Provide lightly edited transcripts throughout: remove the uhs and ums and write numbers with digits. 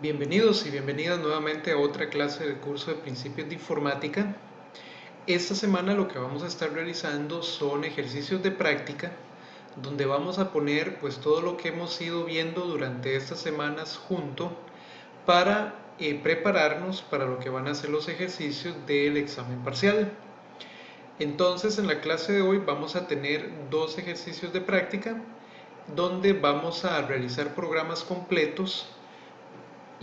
Bienvenidos y bienvenidas nuevamente a otra clase del curso de Principios de Informática. Esta semana lo que vamos a estar realizando son ejercicios de práctica donde vamos a poner pues todo lo que hemos ido viendo durante estas semanas junto para prepararnos para lo que van a ser los ejercicios del examen parcial. Entonces en la clase de hoy vamos a tener dos ejercicios de práctica donde vamos a realizar programas completos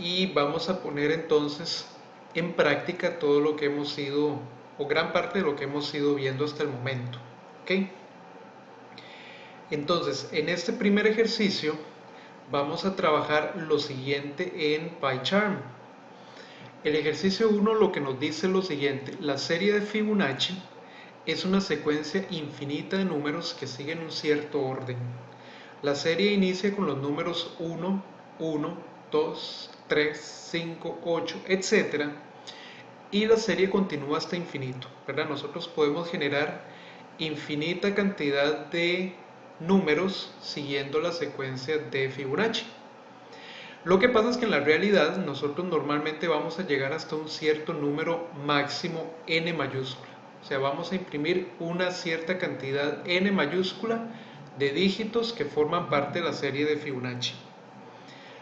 y vamos a poner entonces en práctica todo lo que hemos ido, o gran parte de lo que hemos ido viendo hasta el momento. ¿Ok? Entonces, en este primer ejercicio vamos a trabajar lo siguiente en PyCharm. El ejercicio 1 lo que nos dice es lo siguiente: la serie de Fibonacci es una secuencia infinita de números que siguen un cierto orden. La serie inicia con los números 1, 1, 2, 3, 5, 8, etc. Y la serie continúa hasta infinito, ¿verdad? Nosotros podemos generar infinita cantidad de números siguiendo la secuencia de Fibonacci. Lo que pasa es que en la realidad nosotros normalmente vamos a llegar hasta un cierto número máximo n mayúscula. O sea, vamos a imprimir una cierta cantidad n mayúscula de dígitos que forman parte de la serie de Fibonacci.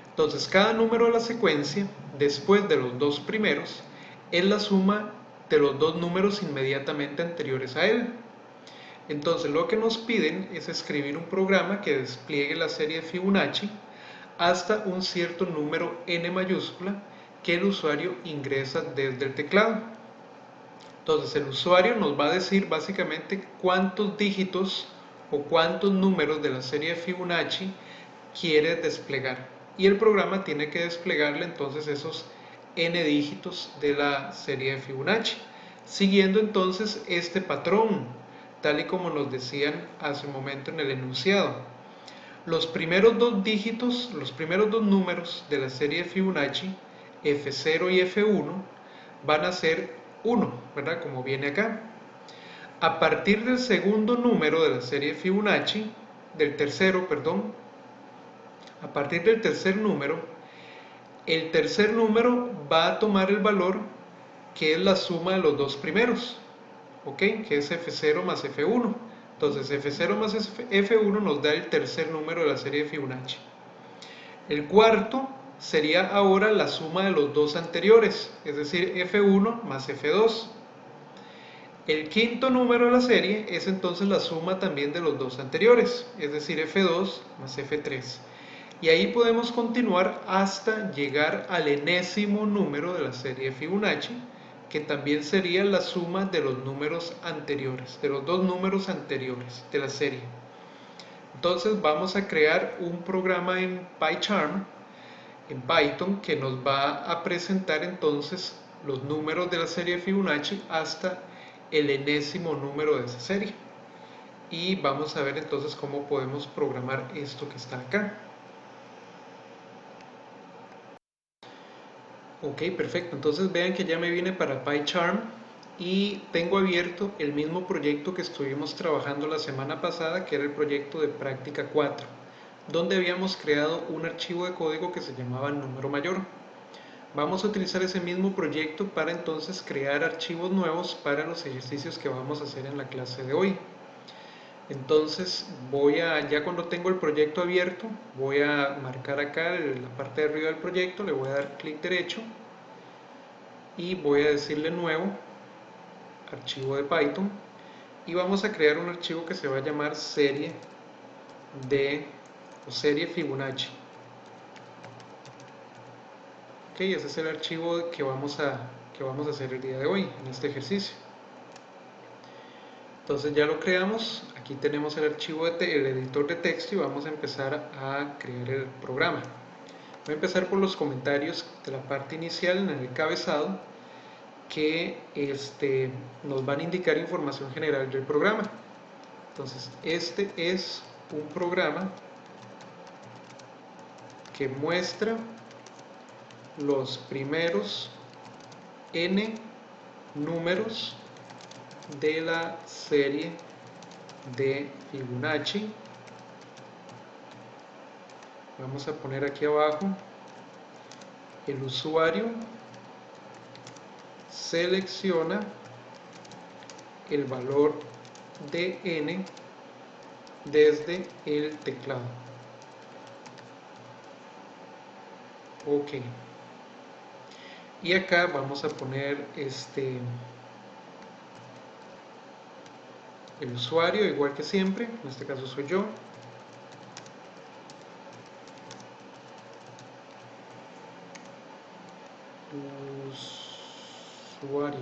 Entonces, cada número de la secuencia, después de los dos primeros, es la suma de los dos números inmediatamente anteriores a él. Entonces, lo que nos piden es escribir un programa que despliegue la serie de Fibonacci hasta un cierto número n mayúscula que el usuario ingresa desde el teclado. Entonces, el usuario nos va a decir básicamente cuántos dígitos o cuántos números de la serie de Fibonacci quiere desplegar, y el programa tiene que desplegarle entonces esos n dígitos de la serie de Fibonacci, siguiendo entonces este patrón, tal y como nos decían hace un momento en el enunciado. Los primeros dos dígitos, los primeros dos números de la serie de Fibonacci, F0 y F1, van a ser 1, ¿verdad? Como viene acá. A partir del segundo número de la serie de Fibonacci, del tercero, perdón, a partir del tercer número, el tercer número va a tomar el valor que es la suma de los dos primeros, ¿ok? Que es F0 más F1. Entonces F0 más F1 nos da el tercer número de la serie de Fibonacci. El cuarto sería ahora la suma de los dos anteriores, es decir, F1 más F2. El quinto número de la serie es entonces la suma también de los dos anteriores, es decir, F2 más F3. Y ahí podemos continuar hasta llegar al enésimo número de la serie Fibonacci, que también sería la suma de los números anteriores, de los dos números anteriores de la serie. Entonces vamos a crear un programa en PyCharm, en Python, que nos va a presentar entonces los números de la serie Fibonacci hasta el enésimo número de esa serie. Y vamos a ver entonces cómo podemos programar esto que está acá. Ok, perfecto. Entonces vean que ya me vine para PyCharm y tengo abierto el mismo proyecto que estuvimos trabajando la semana pasada, que era el proyecto de práctica 4, donde habíamos creado un archivo de código que se llamaba número mayor. Vamos a utilizar ese mismo proyecto para entonces crear archivos nuevos para los ejercicios que vamos a hacer en la clase de hoy. Entonces ya cuando tengo el proyecto abierto, voy a marcar acá en la parte de arriba del proyecto, le voy a dar clic derecho y voy a decirle nuevo, archivo de Python, y vamos a crear un archivo que se va a llamar serie Fibonacci. Ok, ese es el archivo que vamos a hacer el día de hoy en este ejercicio. Entonces ya lo creamos, aquí tenemos el archivo el editor de texto y vamos a empezar a crear el programa. Voy a empezar por los comentarios de la parte inicial en el encabezado que nos van a indicar información general del programa. Entonces este es un programa que muestra los primeros n números de la serie de Fibonacci. Vamos a poner aquí abajo el usuario selecciona el valor de n desde el teclado. Ok. Y acá vamos a poner el usuario, igual que siempre, en este caso soy yo. Usuario.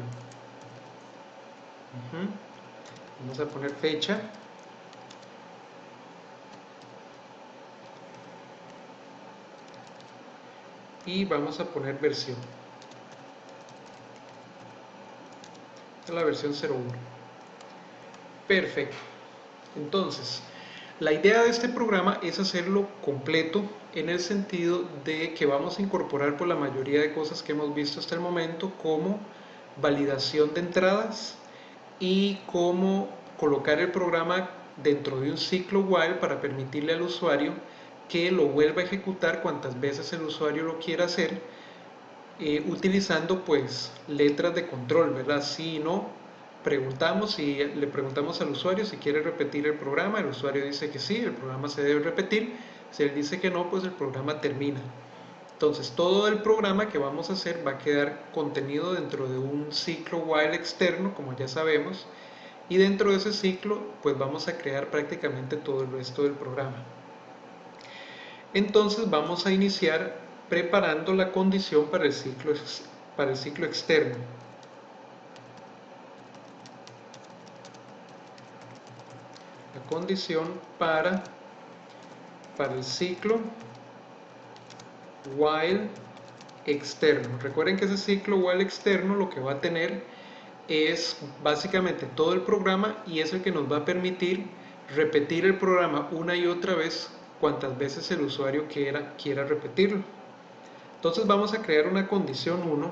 Vamos a poner fecha. Y vamos a poner versión. La versión 01. Perfecto. Entonces, la idea de este programa es hacerlo completo en el sentido de que vamos a incorporar por la mayoría de cosas que hemos visto hasta el momento, como validación de entradas y cómo colocar el programa dentro de un ciclo while para permitirle al usuario que lo vuelva a ejecutar cuantas veces el usuario lo quiera hacer, utilizando pues letras de control, ¿verdad? Si no, le preguntamos al usuario si quiere repetir el programa, el usuario dice que sí, el programa se debe repetir, si él dice que no, pues el programa termina. Entonces todo el programa que vamos a hacer va a quedar contenido dentro de un ciclo while externo, como ya sabemos, y dentro de ese ciclo pues vamos a crear prácticamente todo el resto del programa. Entonces vamos a iniciar preparando la condición para el ciclo externo. La condición para el ciclo while externo. Recuerden que ese ciclo while externo lo que va a tener es básicamente todo el programa y es el que nos va a permitir repetir el programa una y otra vez cuantas veces el usuario quiera repetirlo. Entonces vamos a crear una condición 1,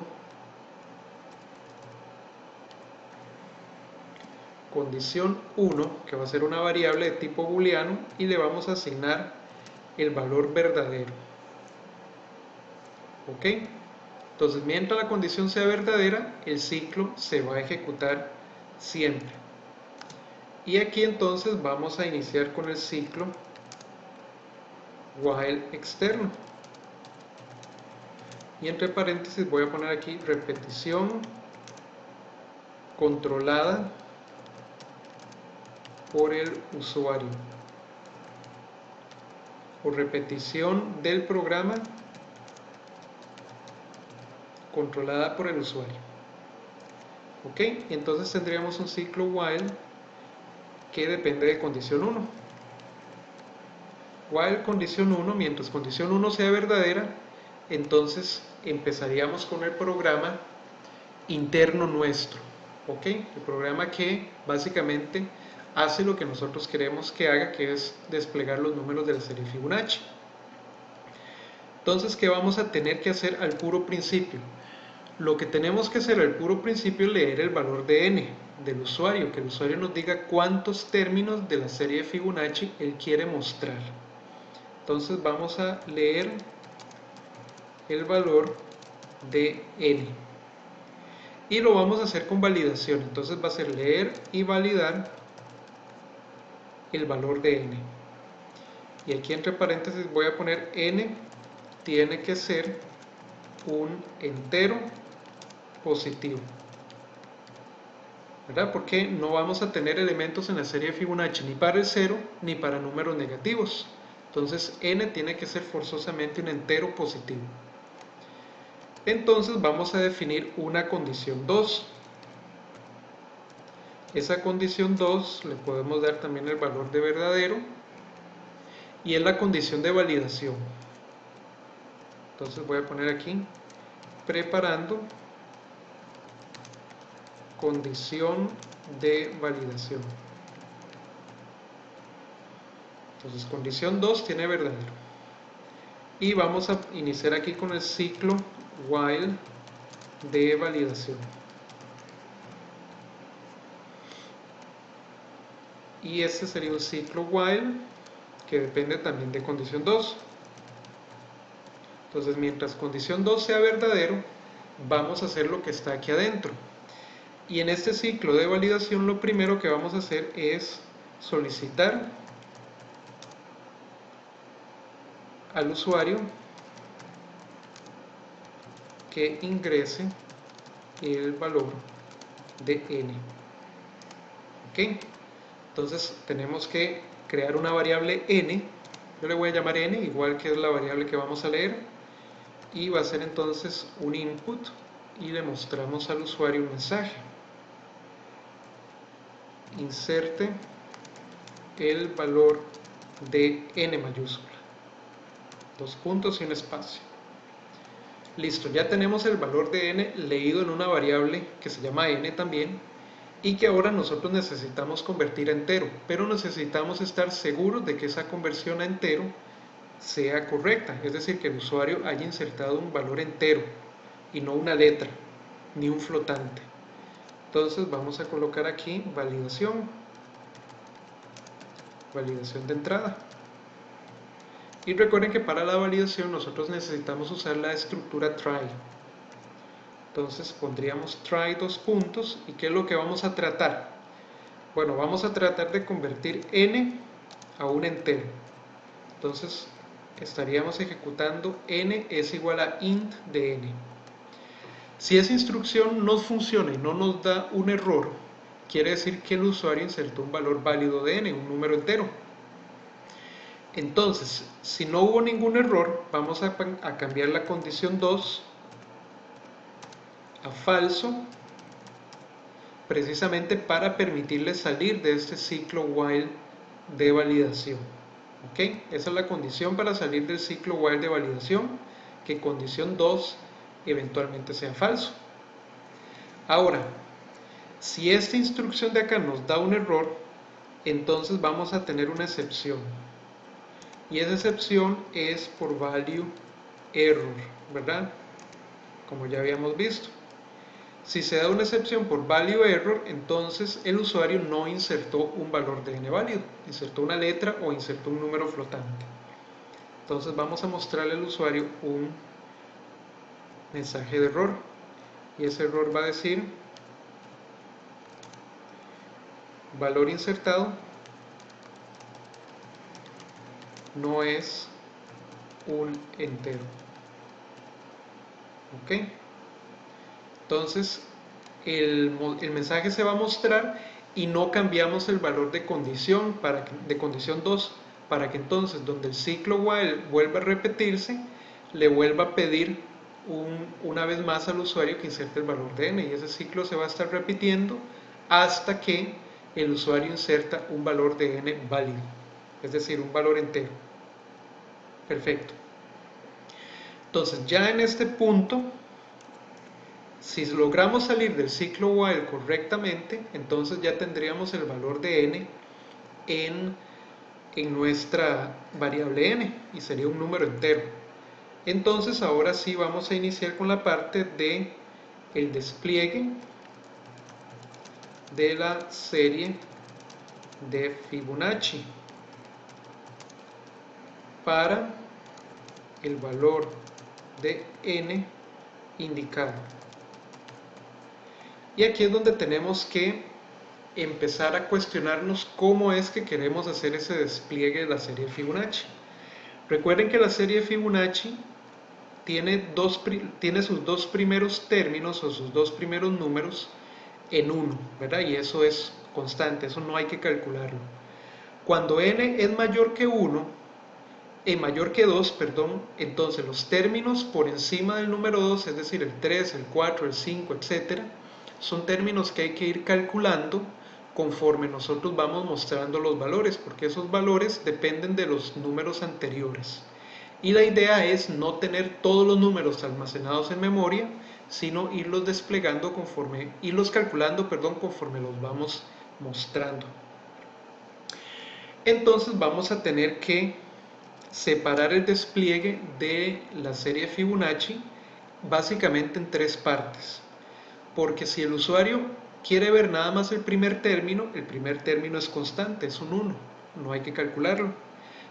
condición 1, que va a ser una variable de tipo booleano, y le vamos a asignar el valor verdadero. ¿Ok? Entonces, mientras la condición sea verdadera, el ciclo se va a ejecutar siempre. Y aquí entonces vamos a iniciar con el ciclo while externo. Y entre paréntesis voy a poner aquí repetición controlada por el usuario, o repetición del programa controlada por el usuario. Ok, entonces tendríamos un ciclo while que depende de condición 1. While condición 1, mientras condición 1 sea verdadera, entonces empezaríamos con el programa interno nuestro. Ok, el programa que básicamente hace lo que nosotros queremos que haga, que es desplegar los números de la serie Fibonacci. Entonces, ¿qué vamos a tener que hacer al puro principio? Lo que tenemos que hacer al puro principio es leer el valor de n del usuario, que el usuario nos diga cuántos términos de la serie de Fibonacci él quiere mostrar. Entonces vamos a leer el valor de n y lo vamos a hacer con validación. Entonces va a ser leer y validar el valor de n, y aquí entre paréntesis voy a poner n tiene que ser un entero positivo, ¿verdad? Porque no vamos a tener elementos en la serie de Fibonacci ni para el 0 ni para números negativos. Entonces n tiene que ser forzosamente un entero positivo. Entonces vamos a definir una condición 2. Esa condición 2 le podemos dar también el valor de verdadero, y es la condición de validación. Entonces voy a poner aquí preparando condición de validación. Entonces condición 2 tiene verdadero. Y vamos a iniciar aquí con el ciclo while de validación. Y este sería un ciclo while que depende también de condición 2. Entonces, mientras condición 2 sea verdadero, vamos a hacer lo que está aquí adentro. Y en este ciclo de validación lo primero que vamos a hacer es solicitar al usuario que ingrese el valor de n. ¿Ok? Entonces tenemos que crear una variable n. Yo le voy a llamar n, igual que es la variable que vamos a leer. Y va a ser entonces un input y le mostramos al usuario un mensaje. Inserte el valor de n mayúscula. 2 puntos y un espacio. Listo, ya tenemos el valor de n leído en una variable que se llama n también y que ahora nosotros necesitamos convertir a entero, pero necesitamos estar seguros de que esa conversión a entero sea correcta, es decir, que el usuario haya insertado un valor entero y no una letra ni un flotante. Entonces vamos a colocar aquí validación de entrada. Y recuerden que para la validación nosotros necesitamos usar la estructura try. Entonces pondríamos try 2 puntos. ¿Y qué es lo que vamos a tratar? Bueno, vamos a tratar de convertir n a un entero. Entonces estaríamos ejecutando n es igual a int de n. Si esa instrucción no funciona y no nos da un error, quiere decir que el usuario insertó un valor válido de n, un número entero. Entonces, si no hubo ningún error, vamos a cambiar la condición 2 a falso, precisamente para permitirle salir de este ciclo while de validación. ¿Ok? Esa es la condición para salir del ciclo while de validación, que condición 2 eventualmente sea falso. Ahora, si esta instrucción de acá nos da un error, entonces vamos a tener una excepción. Y esa excepción es por value error, ¿verdad? Como ya habíamos visto. Si se da una excepción por value error, entonces el usuario no insertó un valor de n válido, insertó una letra o insertó un número flotante. Entonces vamos a mostrarle al usuario un mensaje de error. Y ese error va a decir valor insertado no es un entero. ¿Ok? Entonces el mensaje se va a mostrar y no cambiamos el valor de condición, de condición 2, para que entonces donde el ciclo while vuelva a repetirse, le vuelva a pedir una vez más al usuario que inserte el valor de n, y ese ciclo se va a estar repitiendo hasta que el usuario inserta un valor de n válido, es decir, un valor entero. Perfecto. Entonces ya en este punto, si logramos salir del ciclo while correctamente, entonces ya tendríamos el valor de n en nuestra variable n y sería un número entero. Entonces ahora sí vamos a iniciar con la parte de el despliegue de la serie de Fibonacci para el valor de n indicado. Y aquí es donde tenemos que empezar a cuestionarnos cómo es que queremos hacer ese despliegue de la serie de Fibonacci. Recuerden que la serie de Fibonacci tiene sus dos primeros términos o sus dos primeros números en 1, ¿verdad? Y eso es constante, eso no hay que calcularlo. Cuando n es mayor que 1, mayor que 2, perdón, entonces los términos por encima del número 2, es decir, el 3, el 4, el 5, etc., son términos que hay que ir calculando conforme nosotros vamos mostrando los valores, porque esos valores dependen de los números anteriores. Y la idea es no tener todos los números almacenados en memoria, sino irlos desplegando irlos calculando, conforme los vamos mostrando. Entonces vamos a tener que separar el despliegue de la serie Fibonacci básicamente en 3 partes. Porque si el usuario quiere ver nada más el primer término es constante, es un 1, no hay que calcularlo.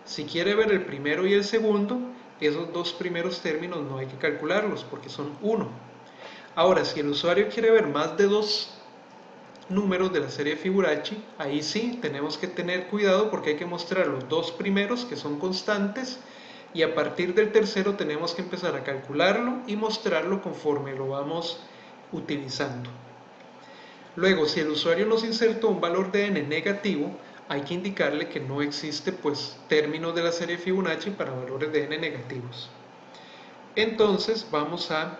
Si quiere ver el primero y el segundo, esos dos primeros términos no hay que calcularlos porque son 1. Ahora, si el usuario quiere ver más de dos números de la serie de Fibonacci, ahí sí tenemos que tener cuidado porque hay que mostrar los dos primeros que son constantes y a partir del tercero tenemos que empezar a calcularlo y mostrarlo conforme lo vamos utilizando. Luego, si el usuario nos insertó un valor de n negativo, hay que indicarle que no existe pues términos de la serie de Fibonacci para valores de n negativos. Entonces vamos a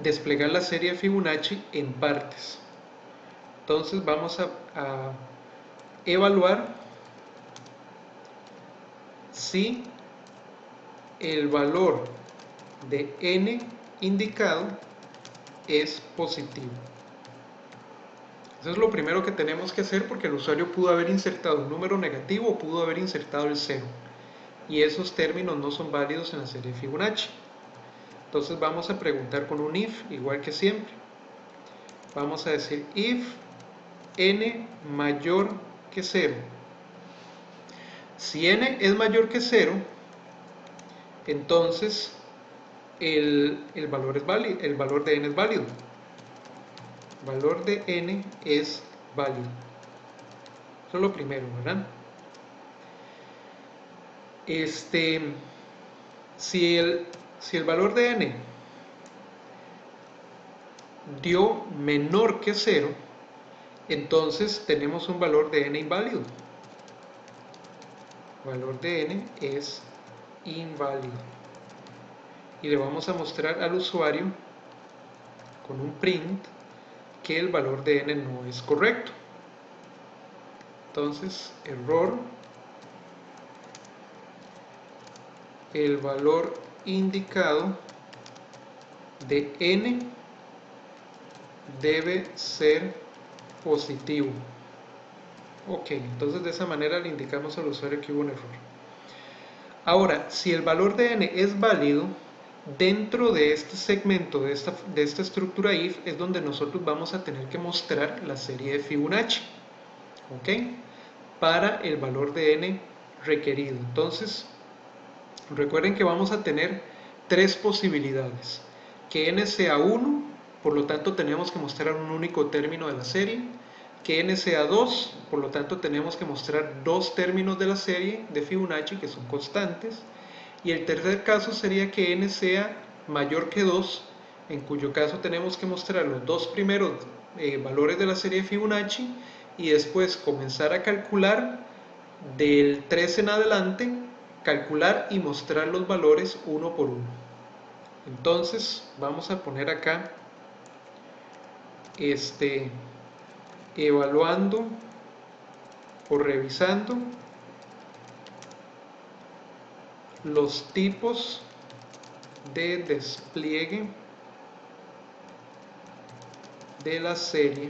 desplegar la serie de Fibonacci en partes. Entonces vamos a evaluar si el valor de n indicado es positivo. Eso es lo primero que tenemos que hacer porque el usuario pudo haber insertado un número negativo o pudo haber insertado el 0. Y esos términos no son válidos en la serie de Fibonacci. Entonces vamos a preguntar con un if, igual que siempre. Vamos a decir if n mayor que 0. Si n es mayor que 0, entonces el valor es válido, el valor de n es válido. El valor de n es válido. Eso es lo primero, ¿verdad? Si el valor de n dio menor que 0, entonces tenemos un valor de n inválido. El valor de n es inválido. Y le vamos a mostrar al usuario con un print que el valor de n no es correcto. Entonces, error, el valor indicado de n debe ser positivo. Ok, entonces de esa manera le indicamos al usuario que hubo un error. Ahora, si el valor de n es válido, dentro de este segmento, de esta estructura if, es donde nosotros vamos a tener que mostrar la serie de Fibonacci, ¿ok? Para el valor de n requerido. Entonces, recuerden que vamos a tener tres posibilidades. Que n sea 1, por lo tanto tenemos que mostrar un único término de la serie. Que n sea 2, por lo tanto tenemos que mostrar dos términos de la serie de Fibonacci que son constantes. Y el tercer caso sería que n sea mayor que 2, en cuyo caso tenemos que mostrar los dos primeros valores de la serie de Fibonacci y después comenzar a calcular del 3 en adelante, calcular y mostrar los valores uno por uno. Entonces vamos a poner acá evaluando o revisando los tipos de despliegue de la serie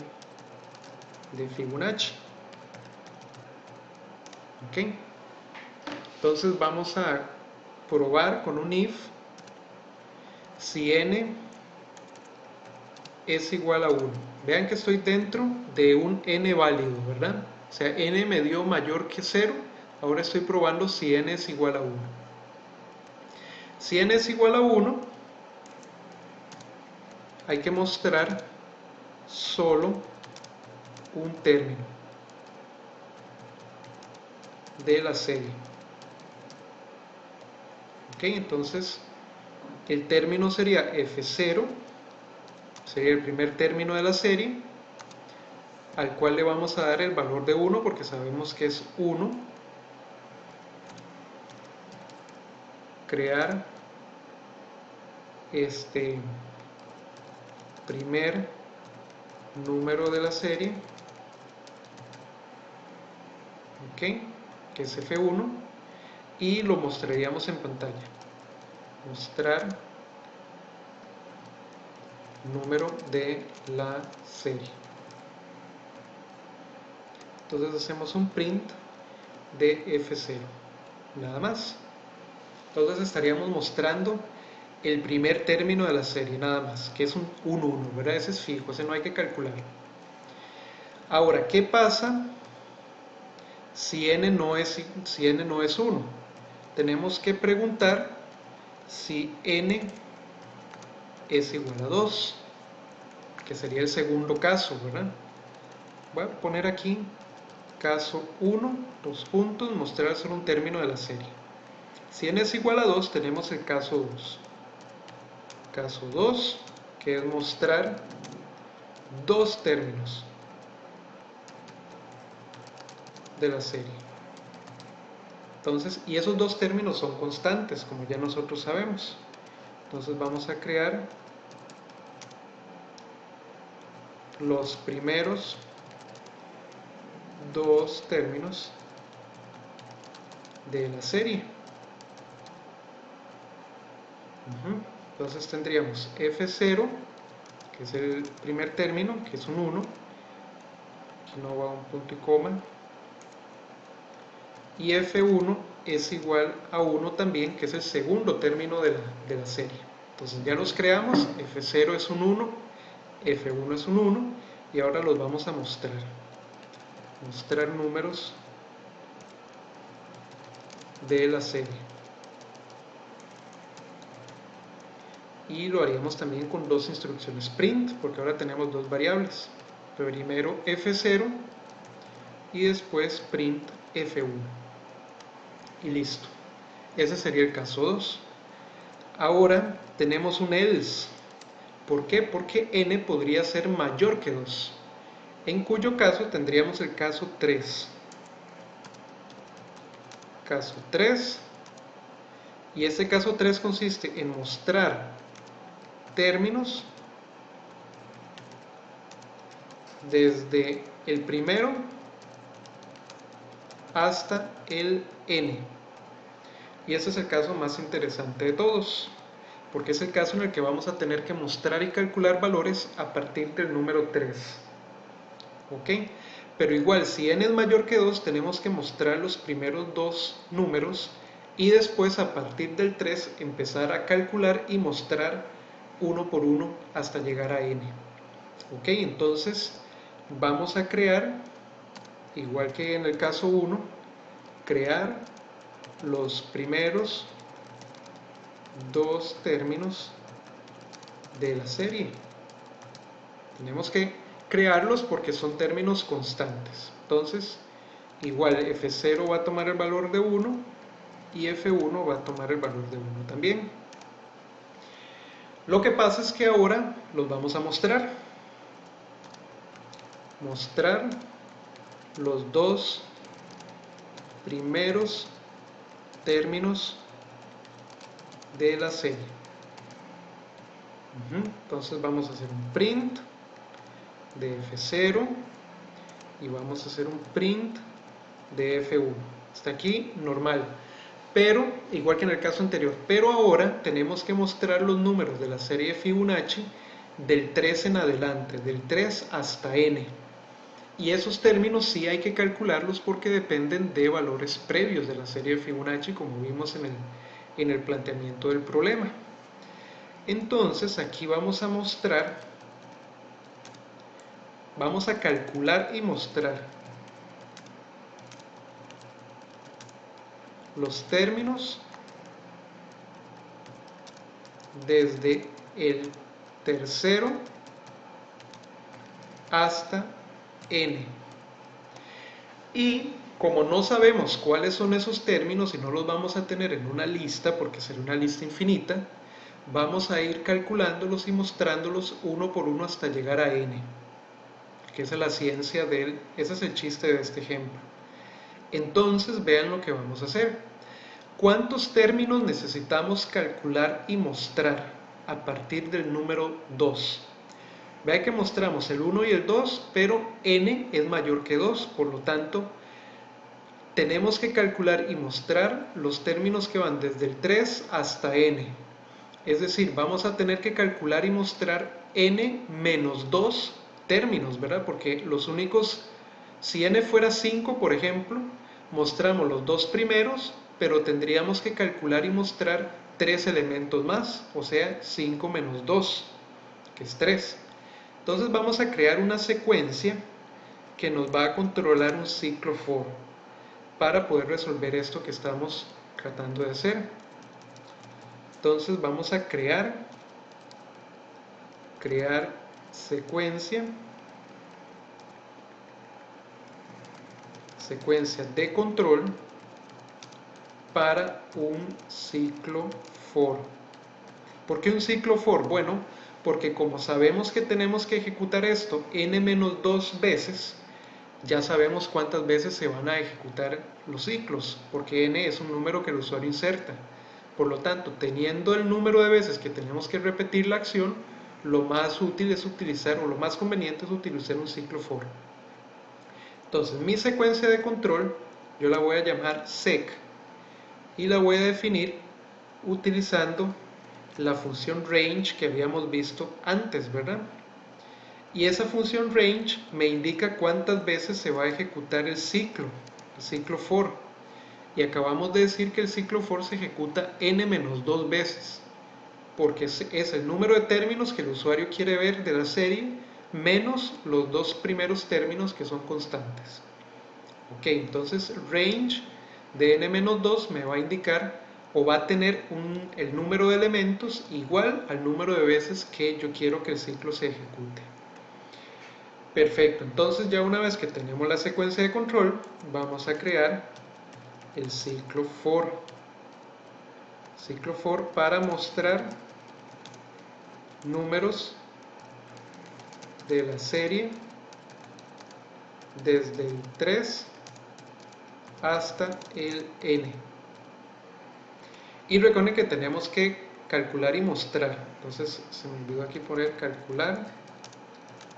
de Fibonacci. Ok, entonces vamos a probar con un if si n es igual a 1. Vean que estoy dentro de un n válido, ¿verdad? O sea, n me dio mayor que 0. Ahora estoy probando si n es igual a 1. Si n es igual a 1, hay que mostrar solo un término de la serie. Ok, entonces el término sería f0, sería el primer término de la serie, al cual le vamos a dar el valor de 1 porque sabemos que es 1. Crear este primer número de la serie, ok, que es f1, y lo mostraríamos en pantalla. Mostrar número de la serie. Entonces hacemos un print de f0, nada más. Entonces estaríamos mostrando el primer término de la serie, nada más, que es un 1, ¿verdad? Ese es fijo, ese no hay que calcular. Ahora, ¿qué pasa si n no es 1? tenemos que preguntar si n es igual a 2, que sería el segundo caso, ¿verdad? Voy a poner aquí caso 1, dos puntos, mostrar solo un término de la serie. Si n es igual a 2, tenemos el caso 2. Caso 2, que es mostrar dos términos de la serie. Entonces, y esos dos términos son constantes, como ya nosotros sabemos. Entonces vamos a crear los primeros dos términos de la serie. Entonces tendríamos f0, que es el primer término, que es un 1. Aquí no va un punto y coma. Y f1 es igual a 1 también, que es el segundo término de la serie. Entonces ya los creamos, f0 es un 1, f1 es un 1, y ahora los vamos a mostrar. Mostrar números de la serie. Y lo haríamos también con dos instrucciones print, porque ahora tenemos dos variables. Primero f0 y después print f1. Y listo. Ese sería el caso 2. Ahora tenemos un else. ¿Por qué? Porque n podría ser mayor que 2. En cuyo caso tendríamos el caso 3. Caso 3. Y este caso 3 consiste en mostrar términos desde el primero hasta el n. Y ese es el caso más interesante de todos, porque es el caso en el que vamos a tener que mostrar y calcular valores a partir del número 3. ¿Ok? Pero igual, si n es mayor que 2, tenemos que mostrar los primeros dos números y después a partir del 3 empezar a calcular y mostrar uno por uno hasta llegar a n. ¿Ok? Entonces vamos a crear, igual que en el caso 1, crear los primeros dos términos de la serie. Tenemos que crearlos porque son términos constantes. Entonces, igual f0 va a tomar el valor de 1 y f1 va a tomar el valor de 1 también. Lo que pasa es que ahora los vamos a mostrar. Mostrar los dos primeros términos de la serie. Entonces vamos a hacer un print de f0 y vamos a hacer un print de f1. Hasta aquí normal, pero igual que en el caso anterior, pero ahora tenemos que mostrar los números de la serie Fibonacci del 3 en adelante, del 3 hasta n. Y esos términos sí hay que calcularlos porque dependen de valores previos de la serie Fibonacci, como vimos en el planteamiento del problema. Entonces aquí vamos a mostrar, vamos a calcular y mostrar los términos desde el tercero hasta n. Y como no sabemos cuáles son esos términos y no los vamos a tener en una lista porque será una lista infinita, vamos a ir calculándolos y mostrándolos uno por uno hasta llegar a n, que esa es la ciencia ese es el chiste de este ejemplo. Entonces vean lo que vamos a hacer. ¿Cuántos términos necesitamos calcular y mostrar a partir del número 2? Vean que mostramos el 1 y el 2, pero n es mayor que 2, por lo tanto tenemos que calcular y mostrar los términos que van desde el 3 hasta n. Es decir, vamos a tener que calcular y mostrar n menos 2 términos, ¿verdad? Porque los únicos, si n fuera 5, por ejemplo, mostramos los dos primeros, pero tendríamos que calcular y mostrar 3 elementos más, o sea, 5 menos 2, que es 3. Entonces vamos a crear una secuencia que nos va a controlar un ciclo for para poder resolver esto que estamos tratando de hacer. Entonces vamos a crear secuencia de control para un ciclo for. ¿Por qué un ciclo for? Bueno, porque como sabemos que tenemos que ejecutar esto n-2 veces, ya sabemos cuántas veces se van a ejecutar los ciclos, porque n es un número que el usuario inserta. Por lo tanto, teniendo el número de veces que tenemos que repetir la acción, lo más útil es utilizar, o lo más conveniente es utilizar un ciclo for. Entonces, mi secuencia de control, yo la voy a llamar sec, y la voy a definir utilizando la función range que habíamos visto antes, ¿verdad? Y esa función range me indica cuántas veces se va a ejecutar el ciclo for. Y acabamos de decir que el ciclo for se ejecuta n-2 veces, porque es el número de términos que el usuario quiere ver de la serie menos los dos primeros términos que son constantes. Ok, entonces range de n-2 me va a indicar o va a tener el número de elementos igual al número de veces que yo quiero que el ciclo se ejecute. Perfecto, entonces ya una vez que tenemos la secuencia de control, vamos a crear el ciclo for para mostrar números de la serie desde el 3 hasta el n. Y recuerden que tenemos que calcular y mostrar. Entonces se me olvidó aquí poner calcular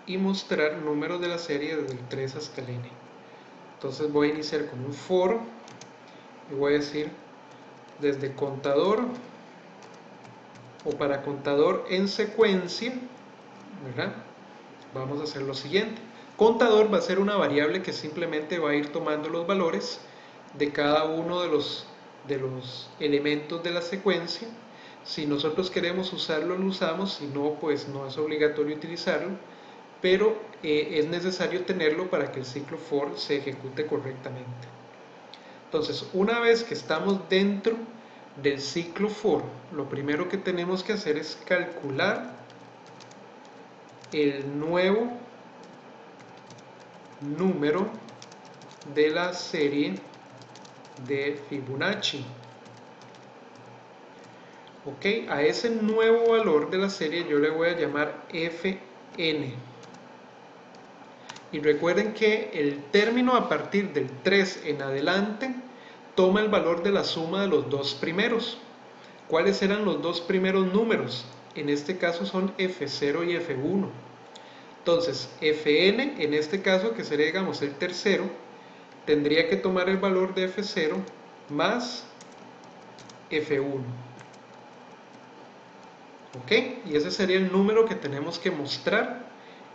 y mostrar números de la serie desde el 3 hasta el n. Entonces voy a iniciar con un for y voy a decir desde contador o para contador en secuencia, ¿verdad? Vamos a hacer lo siguiente. Contador va a ser una variable que simplemente va a ir tomando los valores de cada uno de los elementos de la secuencia. Si nosotros queremos usarlo, lo usamos, si no, pues no es obligatorio utilizarlo, pero es necesario tenerlo para que el ciclo for se ejecute correctamente. Entonces, una vez que estamos dentro del ciclo for, lo primero que tenemos que hacer es calcular el nuevo número de la serie de Fibonacci. Ok, a ese nuevo valor de la serie yo le voy a llamar fn. Y recuerden que el término a partir del 3 en adelante toma el valor de la suma de los dos primeros. ¿Cuáles eran los dos primeros números? En este caso son f0 y f1. Entonces, fn, en este caso, que sería, digamos, el tercero, tendría que tomar el valor de f0 más f1. ¿Ok? Y ese sería el número que tenemos que mostrar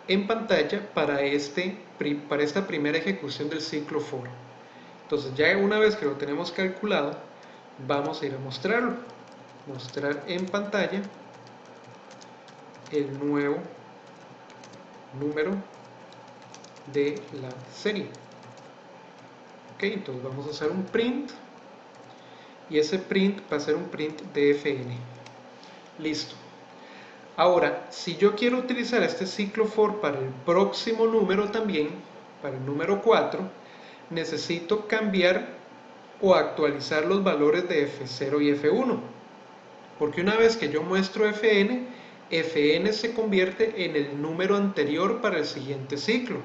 en pantalla para esta primera ejecución del ciclo for. Entonces, ya una vez que lo tenemos calculado, vamos a ir a mostrarlo. Mostrar en pantalla el nuevo número de la serie. Ok, entonces vamos a hacer un print y ese print va a ser un print de fn. Listo. Ahora, si yo quiero utilizar este ciclo for para el próximo número también, para el número 4, necesito cambiar o actualizar los valores de f0 y f1. Porque una vez que yo muestro fn, fn se convierte en el número anterior para el siguiente ciclo.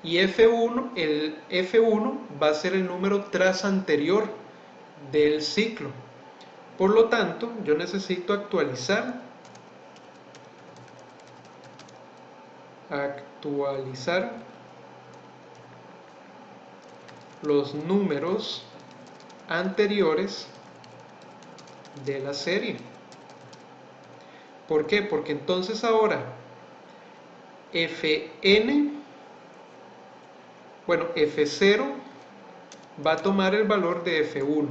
Y f1, el f1 va a ser el número tras anterior del ciclo. Por lo tanto, yo necesito actualizar los números anteriores de la serie. ¿Por qué? Porque entonces ahora fn, bueno, f0 va a tomar el valor de f1,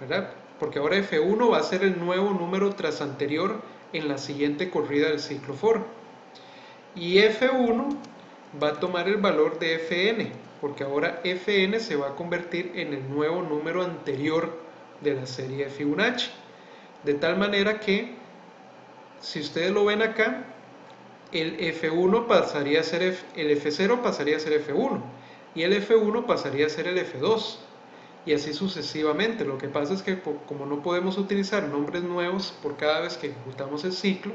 ¿verdad? Porque ahora f1 va a ser el nuevo número tras anterior en la siguiente corrida del ciclo for. Y f1 va a tomar el valor de fn, porque ahora fn se va a convertir en el nuevo número anterior de la serie de Fibonacci. De tal manera que, si ustedes lo ven acá, el F1 pasaría a ser el F0 pasaría a ser F1 y el F1 pasaría a ser el F2 y así sucesivamente. Lo que pasa es que como no podemos utilizar nombres nuevos por cada vez que ejecutamos el ciclo,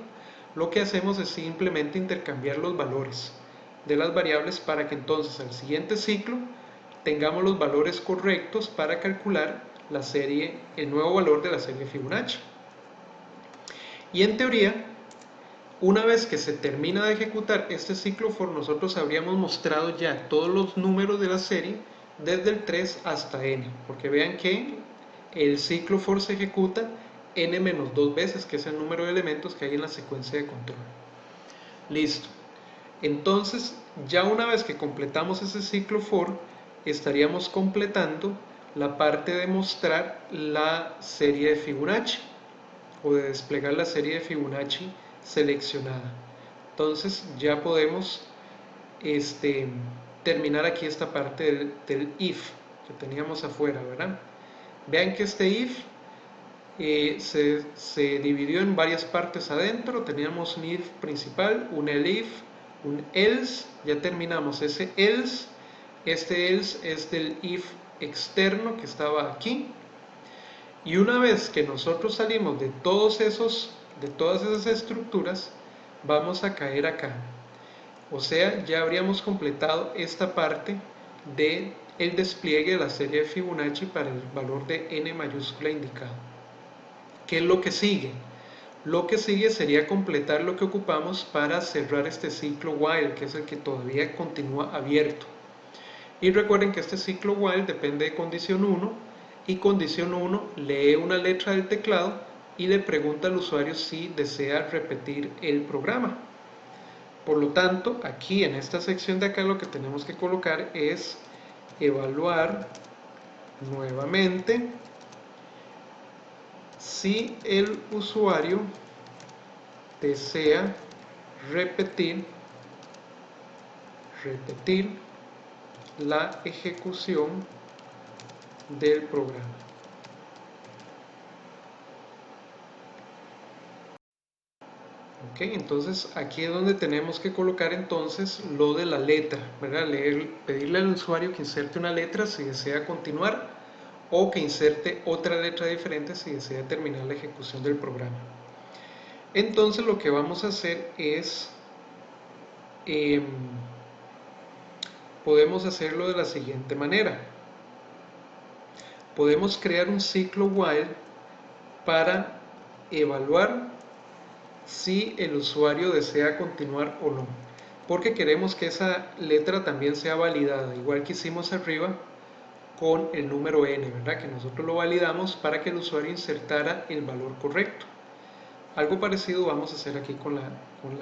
lo que hacemos es simplemente intercambiar los valores de las variables para que entonces al siguiente ciclo tengamos los valores correctos para calcular la serie, el nuevo valor de la serie Fibonacci. Y en teoría, una vez que se termina de ejecutar este ciclo for, nosotros habríamos mostrado ya todos los números de la serie desde el 3 hasta n, porque vean que el ciclo for se ejecuta n-2 veces, que es el número de elementos que hay en la secuencia de control. Listo. Entonces, ya una vez que completamos ese ciclo for, estaríamos completando la parte de mostrar la serie de Fibonacci o de desplegar la serie de Fibonacci seleccionada. Entonces ya podemos terminar aquí esta parte del if que teníamos afuera, ¿verdad? Vean que este if se dividió en varias partes adentro. Teníamos un if principal, un elif, un else. Ya terminamos ese else. Este else es del if externo que estaba aquí. Y una vez que nosotros salimos de todas esas estructuras, vamos a caer acá. O sea, ya habríamos completado esta parte del despliegue de la serie de Fibonacci para el valor de n mayúscula indicado. ¿Qué es lo que sigue? Lo que sigue sería completar lo que ocupamos para cerrar este ciclo while, que es el que todavía continúa abierto. Y recuerden que este ciclo while depende de condición 1, y condición 1 lee una letra del teclado y le pregunta al usuario si desea repetir el programa. Por lo tanto, aquí en esta sección de acá lo que tenemos que colocar es evaluar nuevamente si el usuario desea repetir la ejecución del programa. Ok, entonces aquí es donde tenemos que colocar entonces lo de la letra, ¿verdad? Pedirle al usuario que inserte una letra si desea continuar o que inserte otra letra diferente si desea terminar la ejecución del programa. Entonces lo que vamos a hacer es podemos hacerlo de la siguiente manera. Podemos crear un ciclo while para evaluar si el usuario desea continuar o no, porque queremos que esa letra también sea validada, igual que hicimos arriba con el número n, ¿verdad? Que nosotros lo validamos para que el usuario insertara el valor correcto. Algo parecido vamos a hacer aquí con la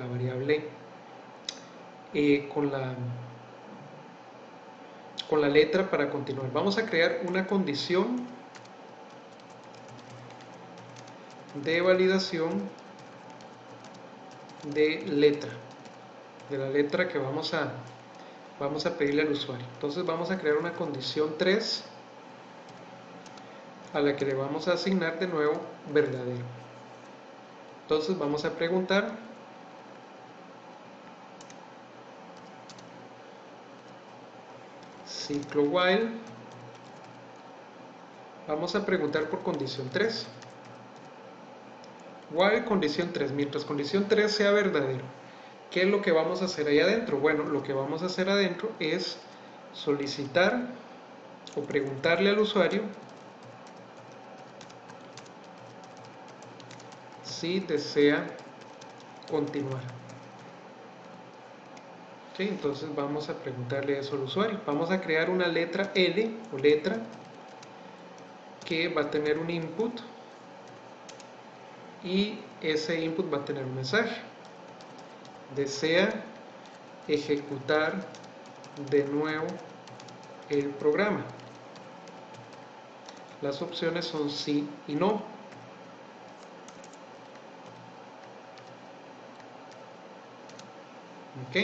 variable, con la letra para continuar. Vamos a crear una condición de validación de la letra que vamos a pedirle al usuario. Entonces vamos a crear una condición 3 a la que le vamos a asignar de nuevo verdadero. Entonces vamos a preguntar ciclo while, vamos a preguntar por condición 3, while condición 3, mientras condición 3 sea verdadero. ¿Qué es lo que vamos a hacer ahí adentro? Bueno, lo que vamos a hacer adentro es solicitar o preguntarle al usuario si desea continuar. ¿Sí? Entonces vamos a preguntarle eso al usuario. Vamos a crear una letra L o letra que va a tener un input y ese input va a tener un mensaje. Desea ejecutar de nuevo el programa. Las opciones son sí y no. ¿Ok?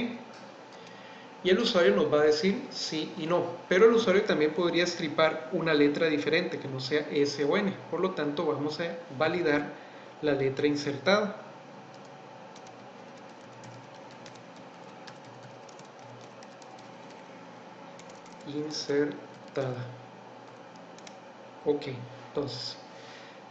y el usuario nos va a decir sí y no, pero el usuario también podría estripar una letra diferente que no sea S o N, por lo tanto vamos a validar la letra insertada. Insertada. Ok, entonces,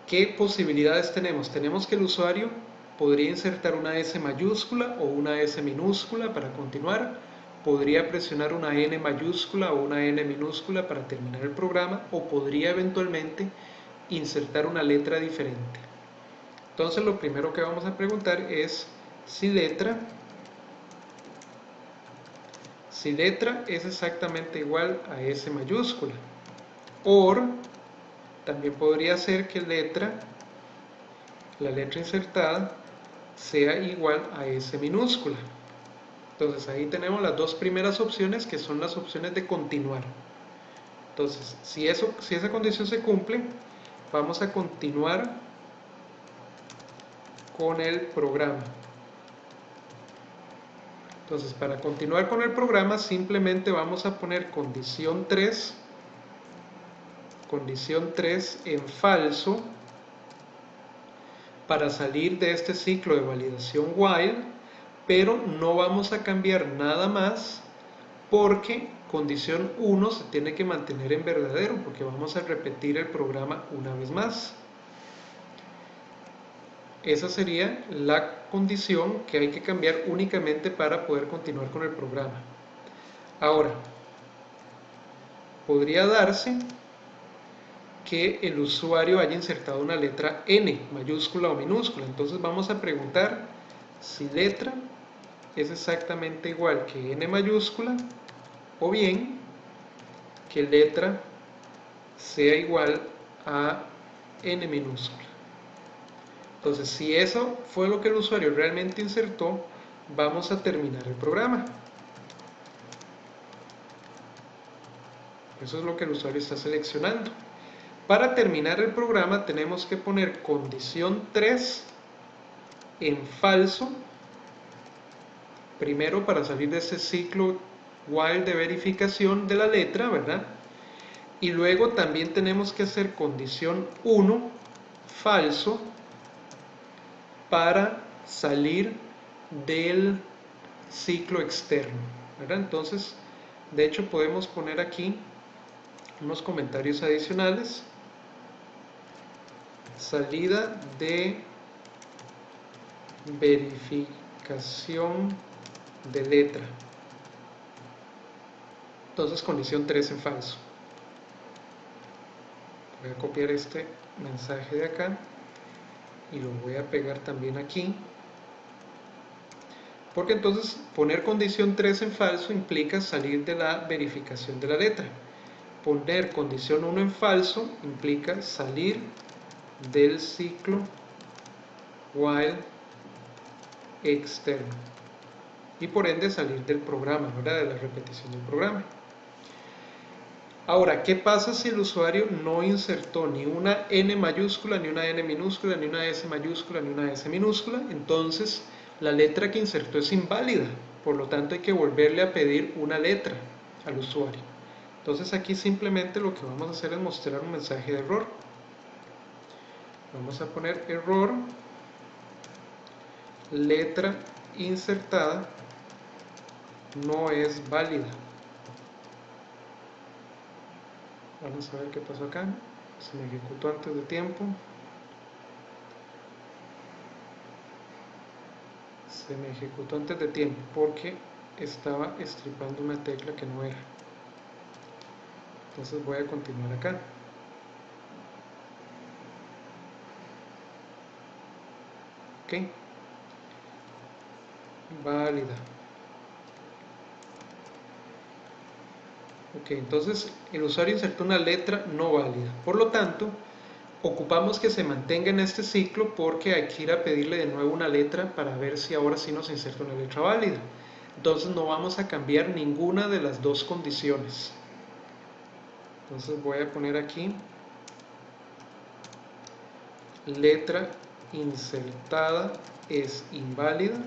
¿qué posibilidades tenemos? Tenemos que el usuario podría insertar una S mayúscula o una S minúscula para continuar, podría presionar una N mayúscula o una N minúscula para terminar el programa, o podría eventualmente insertar una letra diferente. Entonces lo primero que vamos a preguntar es si letra es exactamente igual a S mayúscula. OR también podría ser que la letra insertada sea igual a S minúscula. Entonces ahí tenemos las dos primeras opciones, que son las opciones de continuar. Entonces, si esa condición se cumple, vamos a continuar con el programa. Entonces, para continuar con el programa, simplemente vamos a poner condición 3 en falso, para salir de este ciclo de validación while, pero no vamos a cambiar nada más, porque condición 1 se tiene que mantener en verdadero, porque vamos a repetir el programa una vez más. Esa sería la condición que hay que cambiar únicamente para poder continuar con el programa. Ahora, podría darse que el usuario haya insertado una letra N, mayúscula o minúscula. Entonces vamos a preguntar si letra es exactamente igual que N mayúscula, o bien que letra sea igual a N minúscula. Entonces, si eso fue lo que el usuario realmente insertó, vamos a terminar el programa. Eso es lo que el usuario está seleccionando. Para terminar el programa tenemos que poner condición 3 en falso, primero para salir de ese ciclo while de verificación de la letra, ¿verdad? Y luego también tenemos que hacer condición 1 falso para salir del ciclo externo, ¿verdad? Entonces, de hecho podemos poner aquí unos comentarios adicionales. Salida de verificación de letra. Entonces condición 3 en falso. Voy a copiar este mensaje de acá y lo voy a pegar también aquí, porque entonces poner condición 3 en falso implica salir de la verificación de la letra. Poner condición 1 en falso implica salir del ciclo while externo y por ende salir del programa, ¿verdad? De la repetición del programa. Ahora, ¿qué pasa si el usuario no insertó ni una N mayúscula, ni una N minúscula, ni una S mayúscula, ni una S minúscula? Entonces, la letra que insertó es inválida. Por lo tanto, hay que volverle a pedir una letra al usuario. Entonces, aquí simplemente lo que vamos a hacer es mostrar un mensaje de error. Vamos a poner error, letra insertada no es válida. Vamos a ver qué pasó acá. Se me ejecutó antes de tiempo. Se me ejecutó antes de tiempo porque estaba estripando una tecla que no era. Entonces voy a continuar acá. Ok. Válida. Ok, entonces el usuario insertó una letra no válida. Por lo tanto, ocupamos que se mantenga en este ciclo, porque hay que ir a pedirle de nuevo una letra para ver si ahora sí nos inserta una letra válida. Entonces no vamos a cambiar ninguna de las dos condiciones. Entonces voy a poner aquí letra insertada es inválida,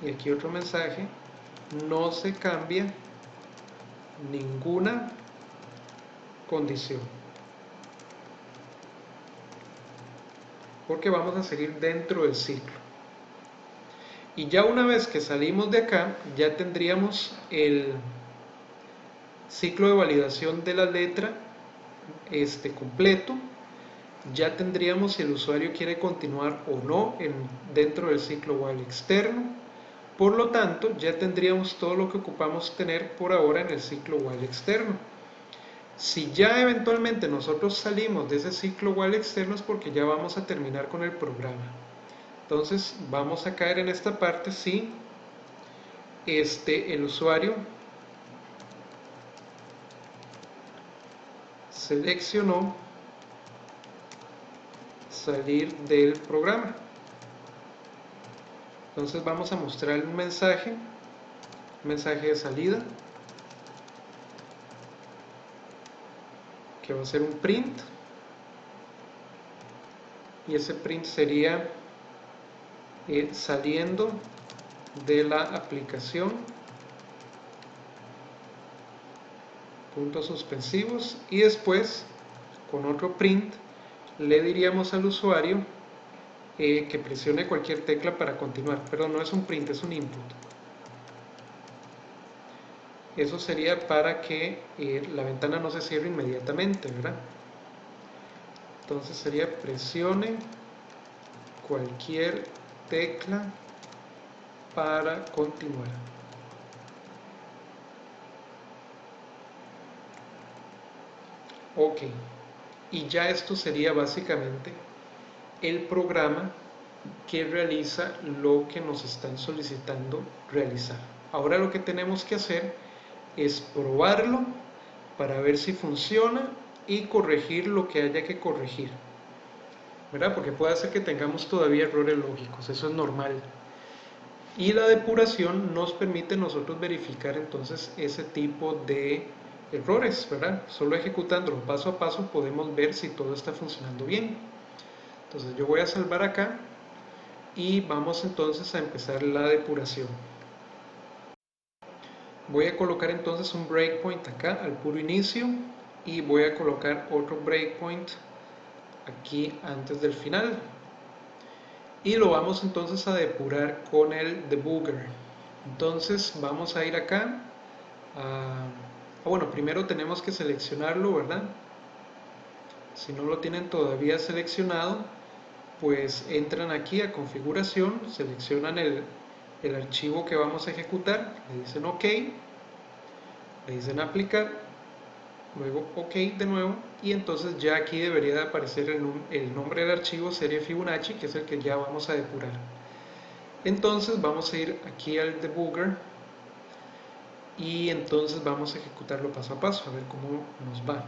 y aquí otro mensaje, no se cambia ninguna condición, porque vamos a seguir dentro del ciclo. Y ya una vez que salimos de acá, ya tendríamos el ciclo de validación de la letra completo. Ya tendríamos si el usuario quiere continuar o no dentro del ciclo while externo. Por lo tanto, ya tendríamos todo lo que ocupamos tener por ahora en el ciclo while externo. Si ya eventualmente nosotros salimos de ese ciclo while externo es porque ya vamos a terminar con el programa. Entonces vamos a caer en esta parte si el usuario seleccionó salir del programa. Entonces vamos a mostrar un mensaje de salida, que va a ser un print, y ese print sería saliendo de la aplicación, puntos suspensivos, y después con otro print le diríamos al usuario que presione cualquier tecla para continuar. Perdón, no es un print, es un input. Eso sería para que la ventana no se cierre inmediatamente, ¿verdad? Entonces sería presione cualquier tecla para continuar. Ok, y ya esto sería básicamente el programa que realiza lo que nos están solicitando realizar. Ahora lo que tenemos que hacer es probarlo para ver si funciona y corregir lo que haya que corregir, ¿verdad? Porque puede ser que tengamos todavía errores lógicos, eso es normal. Y la depuración nos permite nosotros verificar entonces ese tipo de errores, ¿verdad? Solo ejecutándolo paso a paso podemos ver si todo está funcionando bien. Entonces yo voy a salvar acá y vamos entonces a empezar la depuración. Voy a colocar entonces un breakpoint acá al puro inicio y voy a colocar otro breakpoint aquí antes del final. Y lo vamos entonces a depurar con el debugger. Entonces vamos a ir acá bueno, primero tenemos que seleccionarlo, ¿verdad? Si no lo tienen todavía seleccionado, pues entran aquí a configuración, seleccionan el archivo que vamos a ejecutar, le dicen OK, le dicen aplicar, luego OK de nuevo, y entonces ya aquí debería de aparecer el nombre del archivo serie Fibonacci, que es el que ya vamos a depurar. Entonces vamos a ir aquí al debugger y entonces vamos a ejecutarlo paso a paso, a ver cómo nos va.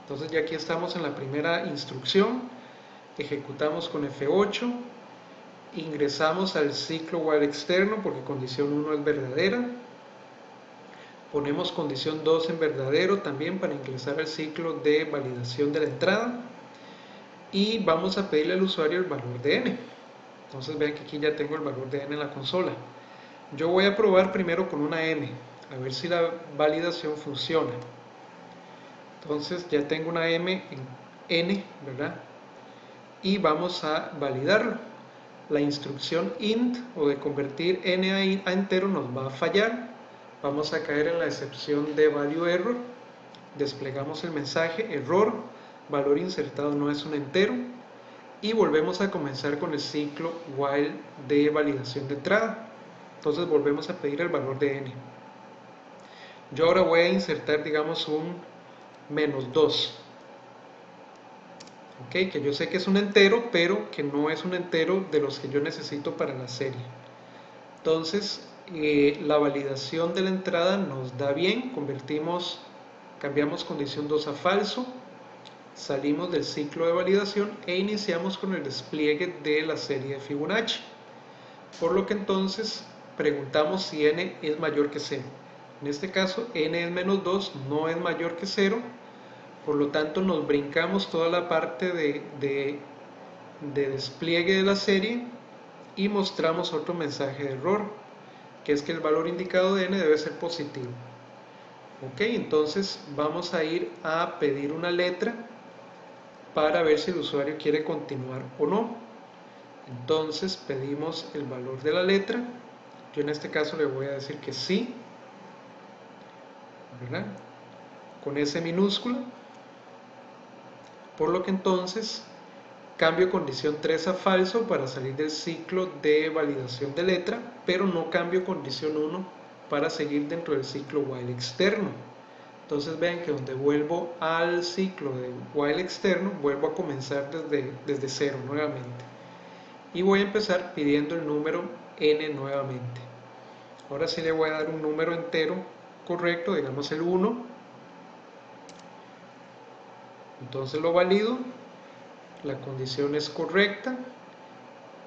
Entonces ya aquí estamos en la primera instrucción, ejecutamos con F8, ingresamos al ciclo while externo porque condición 1 es verdadera, ponemos condición 2 en verdadero también para ingresar al ciclo de validación de la entrada y vamos a pedirle al usuario el valor de n. Entonces vean que aquí ya tengo el valor de n en la consola. Yo voy a probar primero con una m, a ver si la validación funciona. Entonces ya tengo una m en n, ¿verdad? Y vamos a validarlo. La instrucción int o de convertir n a entero nos va a fallar. Vamos a caer en la excepción de value error. Desplegamos el mensaje error, valor insertado no es un entero. Y volvemos a comenzar con el ciclo while de validación de entrada. Entonces volvemos a pedir el valor de n. Yo ahora voy a insertar, digamos, un -2. Okay, que yo sé que es un entero, pero que no es un entero de los que yo necesito para la serie. Entonces, la validación de la entrada nos da bien, cambiamos condición 2 a falso, salimos del ciclo de validación e iniciamos con el despliegue de la serie de Fibonacci. Por lo que entonces preguntamos si n es mayor que 0. En este caso, n es -2, no es mayor que 0. Por lo tanto, nos brincamos toda la parte de despliegue de la serie y mostramos otro mensaje de error. que es que el valor indicado de n debe ser positivo. Ok, entonces vamos a ir a pedir una letra para ver si el usuario quiere continuar o no. Entonces pedimos el valor de la letra. Yo en este caso le voy a decir que sí, ¿verdad? Con S minúscula. Por lo que entonces cambio condición 3 a falso para salir del ciclo de validación de letra, pero no cambio condición 1 para seguir dentro del ciclo while externo. Entonces vean que donde vuelvo al ciclo de while externo, vuelvo a comenzar desde cero nuevamente. Y voy a empezar pidiendo el número n nuevamente. Ahora sí le voy a dar un número entero correcto, digamos el 1. Entonces lo valido, la condición es correcta,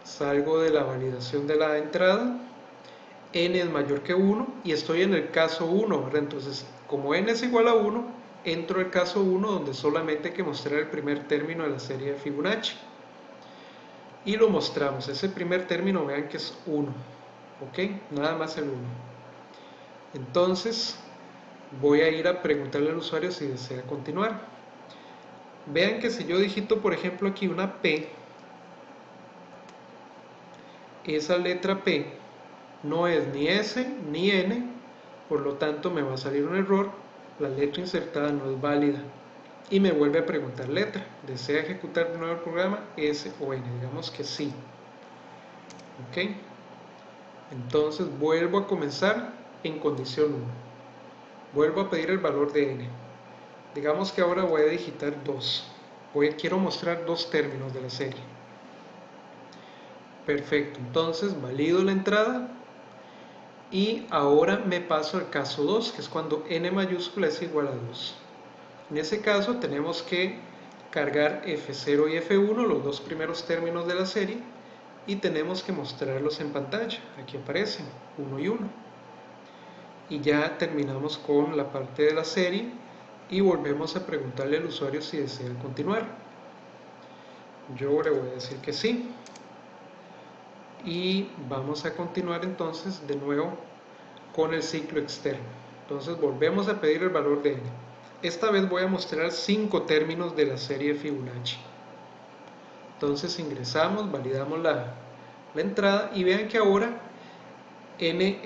salgo de la validación de la entrada, n es mayor que 1 y estoy en el caso 1, ¿verdad? Entonces, como n es igual a 1, entro al caso 1 donde solamente hay que mostrar el primer término de la serie de Fibonacci. Y lo mostramos, ese primer término vean que es 1, ¿ok? Nada más el 1. Entonces, voy a ir a preguntarle al usuario si desea continuar. Vean que si yo digito, por ejemplo, aquí una P, esa letra P no es ni S ni N, por lo tanto me va a salir un error, la letra insertada no es válida. Y me vuelve a preguntar letra, ¿desea ejecutar de nuevo el programa? S o N, digamos que sí. ¿Ok? Entonces vuelvo a comenzar en condición 1. Vuelvo a pedir el valor de N. Digamos que ahora voy a digitar 2. Quiero mostrar dos términos de la serie. Perfecto, entonces valido la entrada y ahora me paso al caso 2, que es cuando n mayúscula es igual a 2. En ese caso tenemos que cargar F0 y F1, los dos primeros términos de la serie, y tenemos que mostrarlos en pantalla. Aquí aparecen 1 y 1. Y ya terminamos con la parte de la serie y volvemos a preguntarle al usuario si desea continuar. Yo le voy a decir que sí. Y vamos a continuar entonces de nuevo con el ciclo externo. Entonces volvemos a pedir el valor de n. Esta vez voy a mostrar 5 términos de la serie Fibonacci. Entonces ingresamos, validamos la entrada y vean que ahora n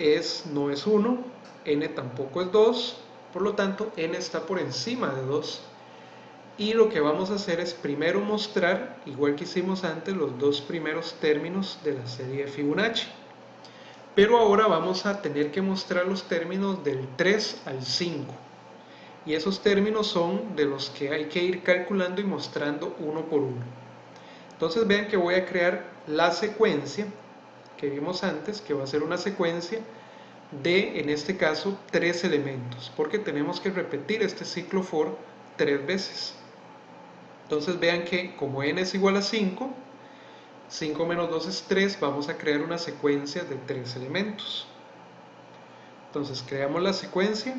no es 1, n tampoco es 2, por lo tanto n está por encima de 2. Y lo que vamos a hacer es primero mostrar, igual que hicimos antes, los dos primeros términos de la serie de Fibonacci. Pero ahora vamos a tener que mostrar los términos del 3 al 5. Y esos términos son de los que hay que ir calculando y mostrando uno por uno. Entonces vean que voy a crear la secuencia que vimos antes, que va a ser una secuencia de, en este caso, 3 elementos, porque tenemos que repetir este ciclo for 3 veces. Entonces vean que como n es igual a 5, 5 menos 2 es 3, vamos a crear una secuencia de 3 elementos. Entonces creamos la secuencia,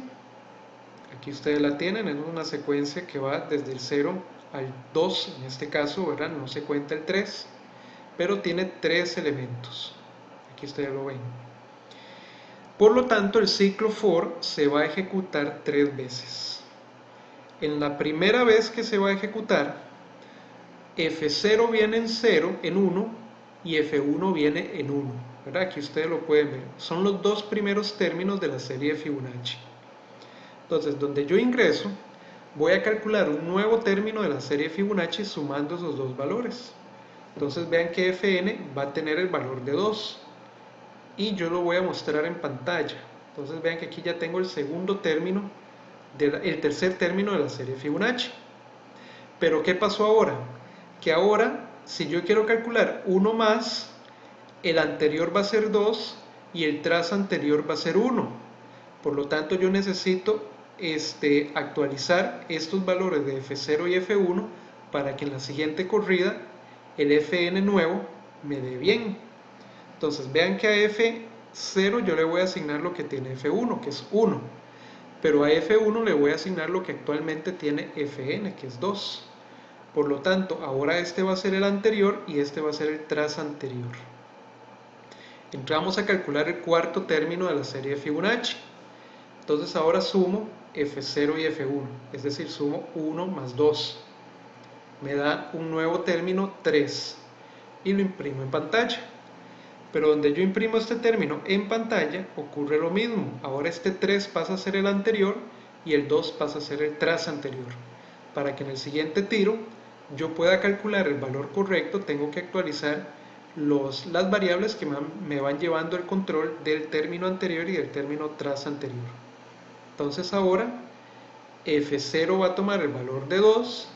aquí ustedes la tienen, es una secuencia que va desde el 0 al 2, en este caso, ¿verdad? No se cuenta el 3, pero tiene 3 elementos, aquí ustedes lo ven. Por lo tanto, el ciclo for se va a ejecutar 3 veces. En la primera vez que se va a ejecutar, F0 viene en 0, en 1, y F1 viene en 1, ¿verdad? Aquí ustedes lo pueden ver. Son los dos primeros términos de la serie de Fibonacci. Entonces, donde yo ingreso, voy a calcular un nuevo término de la serie de Fibonacci sumando esos dos valores. Entonces vean que Fn va a tener el valor de 2 y yo lo voy a mostrar en pantalla. Entonces vean que aquí ya tengo el segundo término, el tercer término de la serie de Fibonacci. Pero ¿qué pasó ahora? Que ahora, si yo quiero calcular uno más, el anterior va a ser 2 y el tras anterior va a ser 1. Por lo tanto, yo necesito actualizar estos valores de F0 y F1 para que en la siguiente corrida el Fn nuevo me dé bien. Entonces vean que a F0 yo le voy a asignar lo que tiene F1, que es 1, pero a F1 le voy a asignar lo que actualmente tiene Fn, que es 2. Por lo tanto, ahora este va a ser el anterior y este va a ser el tras anterior. Entramos a calcular el cuarto término de la serie de Fibonacci. Entonces ahora sumo F0 y F1, es decir, sumo 1 más 2. Me da un nuevo término 3 y lo imprimo en pantalla. Pero donde yo imprimo este término en pantalla ocurre lo mismo. Ahora este 3 pasa a ser el anterior y el 2 pasa a ser el tras anterior. Para que en el siguiente tiro yo pueda calcular el valor correcto, tengo que actualizar las variables que me van llevando el control del término anterior y del término tras anterior. Entonces ahora F0 va a tomar el valor de 2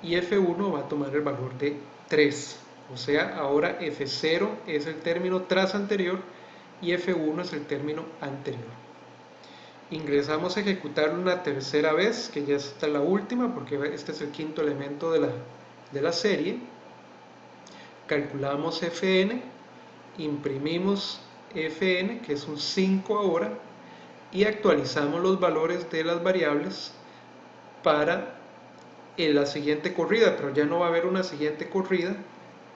y F1 va a tomar el valor de 3. O sea, ahora F0 es el término tras anterior y F1 es el término anterior. Ingresamos a ejecutarlo una tercera vez, que ya está la última, porque este es el quinto elemento de la serie. Calculamos Fn, imprimimos Fn, que es un 5 ahora, y actualizamos los valores de las variables para la siguiente corrida, pero ya no va a haber una siguiente corrida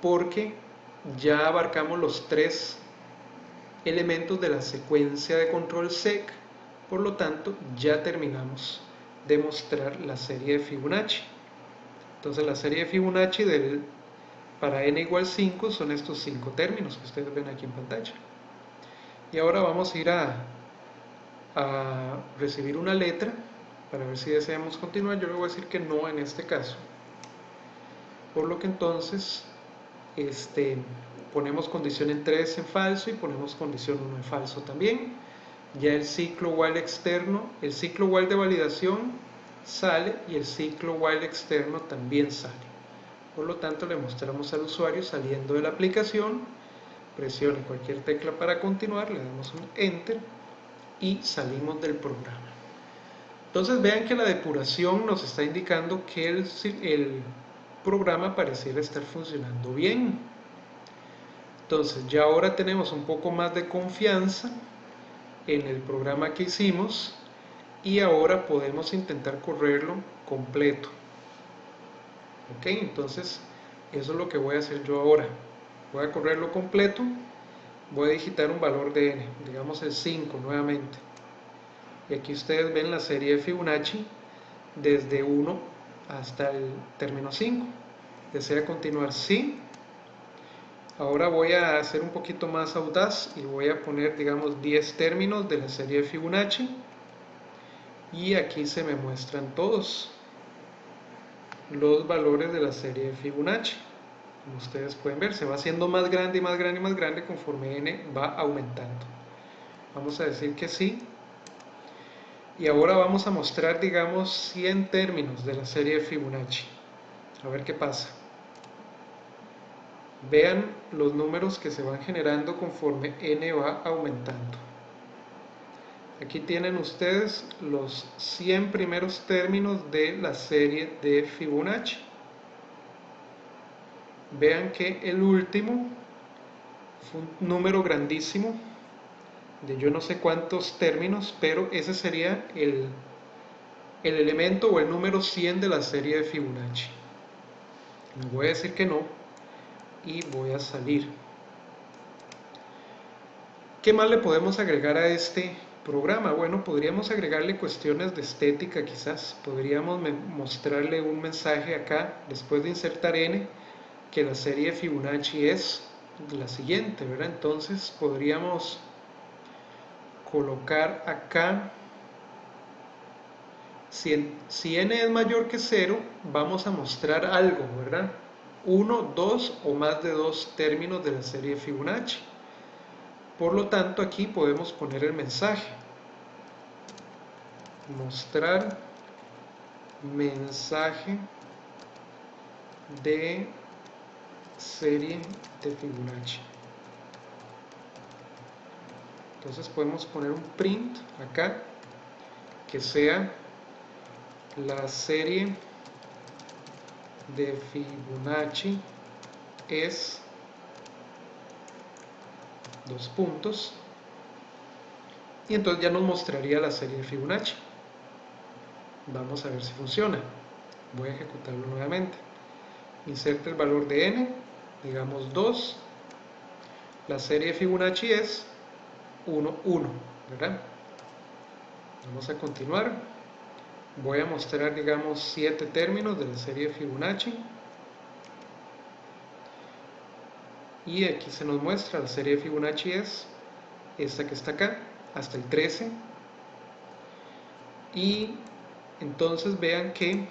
porque ya abarcamos los 3 elementos de la secuencia de control SEC. Por lo tanto, ya terminamos de mostrar la serie de Fibonacci. Entonces la serie de Fibonacci para n igual 5 son estos 5 términos que ustedes ven aquí en pantalla. Y ahora vamos a ir a recibir una letra para ver si deseamos continuar. Yo le voy a decir que no en este caso. Por lo que entonces ponemos condición en 3 en falso y ponemos condición 1 en falso también. Ya el ciclo while externo, el ciclo while de validación sale y el ciclo while externo también sale. Por lo tanto, le mostramos al usuario saliendo de la aplicación, presione cualquier tecla para continuar, le damos un enter y salimos del programa. Entonces vean que la depuración nos está indicando que el programa pareciera estar funcionando bien. Entonces ya ahora tenemos un poco más de confianza en el programa que hicimos y ahora podemos intentar correrlo completo. Ok, entonces eso es lo que voy a hacer yo ahora. Voy a correrlo completo, voy a digitar un valor de n, digamos el 5 nuevamente. Y aquí ustedes ven la serie de Fibonacci desde 1 hasta el término 5. ¿Desea continuar? Sí. Ahora voy a ser un poquito más audaz y voy a poner, digamos, 10 términos de la serie de Fibonacci. Y aquí se me muestran todos los valores de la serie de Fibonacci. Como ustedes pueden ver, se va haciendo más grande y más grande y más grande conforme n va aumentando. Vamos a decir que sí. Y ahora vamos a mostrar, digamos, 100 términos de la serie de Fibonacci. A ver qué pasa. Vean los números que se van generando conforme n va aumentando. Aquí tienen ustedes los 100 primeros términos de la serie de Fibonacci. Vean que el último fue un número grandísimo de yo no sé cuántos términos, pero ese sería el elemento o el número 100 de la serie de Fibonacci. Les voy a decir que no y voy a salir. ¿Qué más le podemos agregar a este programa? Bueno, podríamos agregarle cuestiones de estética quizás. Podríamos mostrarle un mensaje acá, después de insertar n, que la serie de Fibonacci es la siguiente, ¿verdad? Entonces podríamos colocar acá, si n es mayor que 0, vamos a mostrar algo, ¿verdad? 1, 2 o más de 2 términos de la serie de Fibonacci. Por lo tanto, aquí podemos poner el mensaje. Mostrar mensaje de serie de Fibonacci. Entonces podemos poner un print acá que sea la serie de Fibonacci es 2 puntos y entonces ya nos mostraría la serie de Fibonacci. Vamos a ver si funciona. Voy a ejecutarlo nuevamente. Inserte el valor de n, digamos 2, la serie de Fibonacci es 1, 1, ¿verdad? Vamos a continuar. Voy a mostrar, digamos, 7 términos de la serie de Fibonacci. Y aquí se nos muestra la serie de Fibonacci es esta que está acá, hasta el 13. Y entonces vean que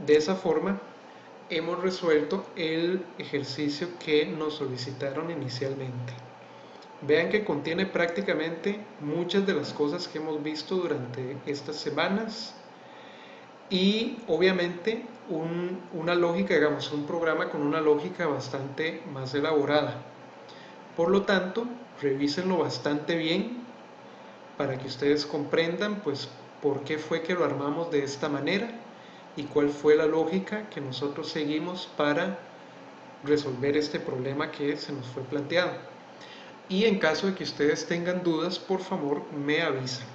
de esa forma hemos resuelto el ejercicio que nos solicitaron inicialmente. Vean que contiene prácticamente muchas de las cosas que hemos visto durante estas semanas y obviamente una lógica, digamos, un programa con una lógica bastante más elaborada. Por lo tanto, revísenlo bastante bien para que ustedes comprendan pues por qué fue que lo armamos de esta manera y cuál fue la lógica que nosotros seguimos para resolver este problema que se nos fue planteado. Y en caso de que ustedes tengan dudas, por favor me avisan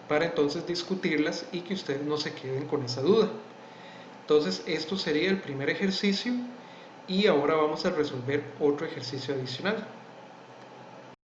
para entonces discutirlas y que ustedes no se queden con esa duda. Entonces esto sería el primer ejercicio y ahora vamos a resolver otro ejercicio adicional.